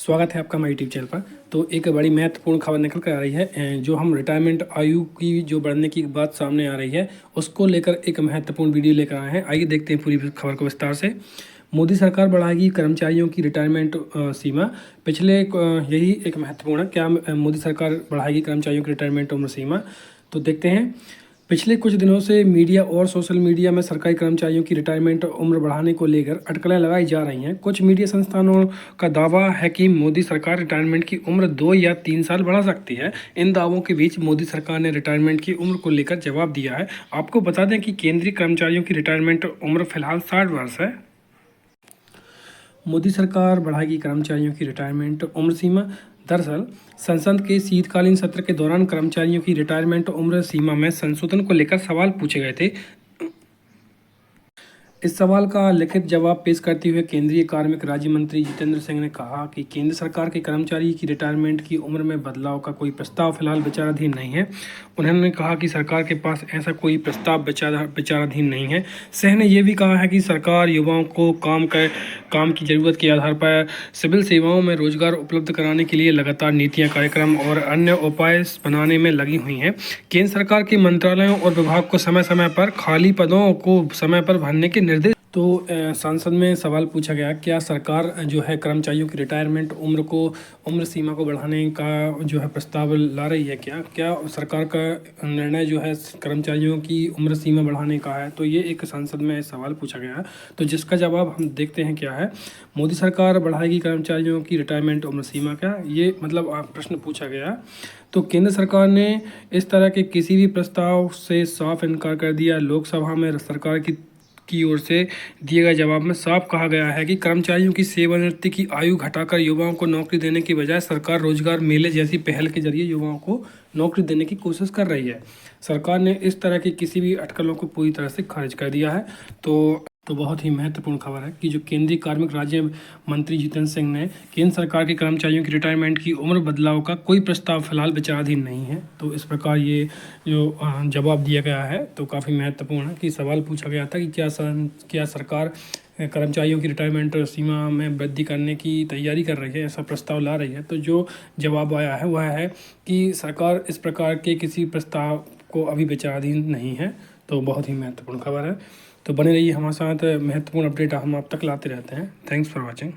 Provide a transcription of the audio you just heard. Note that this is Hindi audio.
स्वागत है आपका हमारे यूट्यूब चैनल पर। तो एक बड़ी महत्वपूर्ण खबर निकल कर आ रही है। जो हम रिटायरमेंट आयु की जो बढ़ने की बात सामने आ रही है, उसको लेकर एक महत्वपूर्ण वीडियो लेकर आए हैं। आइए देखते हैं पूरी खबर को विस्तार से। मोदी सरकार बढ़ाएगी कर्मचारियों की रिटायरमेंट सीमा। पिछले यही एक महत्वपूर्ण है, क्या मोदी सरकार बढ़ाएगी कर्मचारियों की रिटायरमेंट उम्र सीमा। तो देखते हैं। पिछले कुछ दिनों से मीडिया और सोशल मीडिया में सरकारी कर्मचारियों की रिटायरमेंट उम्र बढ़ाने को लेकर अटकलें लगाई जा रही हैं। कुछ मीडिया संस्थानों का दावा है कि मोदी सरकार रिटायरमेंट की उम्र 2 या 3 साल बढ़ा सकती है। इन दावों के बीच मोदी सरकार ने रिटायरमेंट की उम्र को लेकर जवाब दिया है। आपको बता दें कि केंद्रीय कर्मचारियों की रिटायरमेंट उम्र फिलहाल 60 वर्ष है। मोदी सरकार बढ़ाएगी कर्मचारियों की रिटायरमेंट उम्र सीमा। दरअसल संसद के शीतकालीन सत्र के दौरान कर्मचारियों की रिटायरमेंट उम्र सीमा में संशोधन को लेकर सवाल पूछे गए थे। इस सवाल का लिखित जवाब पेश करते हुए केंद्रीय कार्मिक राज्य मंत्री जितेंद्र सिंह ने कहा कि केंद्र सरकार के कर्मचारी की रिटायरमेंट की उम्र में बदलाव का कोई प्रस्ताव फिलहाल विचाराधीन नहीं है। उन्होंने कहा कि सरकार के पास ऐसा कोई प्रस्ताव विचाराधीन नहीं है। सिंह ने यह भी कहा है कि सरकार युवाओं को काम की जरूरत के आधार पर सिविल सेवाओं में रोजगार उपलब्ध कराने के लिए लगातार नीतियां, कार्यक्रम और अन्य उपाय बनाने में लगी हुई है। केंद्र सरकार के मंत्रालयों और विभाग को समय समय पर खाली पदों को समय पर भरने के निर्देश। तो संसद में सवाल पूछा गया, क्या सरकार जो है कर्मचारियों की रिटायरमेंट उम्र सीमा को बढ़ाने का जो है प्रस्ताव ला रही है। क्या सरकार का निर्णय जो है कर्मचारियों की उम्र सीमा बढ़ाने का है। तो ये एक संसद में सवाल पूछा गया है, तो जिसका जवाब हम देखते हैं क्या है। मोदी सरकार बढ़ाएगी कर्मचारियों की रिटायरमेंट उम्र सीमा, क्या ये मतलब प्रश्न पूछा गया। तो केंद्र सरकार ने इस तरह के किसी भी प्रस्ताव से साफ इनकार कर दिया। लोकसभा में सरकार की ओर से दिए गए जवाब में साफ कहा गया है कि कर्मचारियों की सेवानिवृत्ति की आयु घटाकर युवाओं को नौकरी देने की बजाय सरकार रोजगार मेले जैसी पहल के जरिए युवाओं को नौकरी देने की कोशिश कर रही है। सरकार ने इस तरह की किसी भी अटकलों को पूरी तरह से खारिज कर दिया है। तो बहुत ही महत्वपूर्ण खबर है कि जो केंद्रीय कार्मिक राज्य मंत्री जितेंद्र सिंह ने केंद्र सरकार के कर्मचारियों की रिटायरमेंट की उम्र बदलाव का कोई प्रस्ताव फिलहाल विचाराधीन नहीं है। तो इस प्रकार ये जो जवाब दिया गया है तो काफ़ी महत्वपूर्ण है कि सवाल पूछा गया था कि क्या सरकार कर्मचारियों की रिटायरमेंट सीमा में वृद्धि करने की तैयारी कर रही है, ऐसा प्रस्ताव ला रही है। तो जो जवाब आया है वह है कि सरकार इस प्रकार के किसी प्रस्ताव को अभी विचाराधीन नहीं है। तो बहुत ही महत्वपूर्ण खबर है। तो बने रहिए हमारे साथ, महत्वपूर्ण अपडेट हम आप तक लाते रहते हैं। Thanks for watching.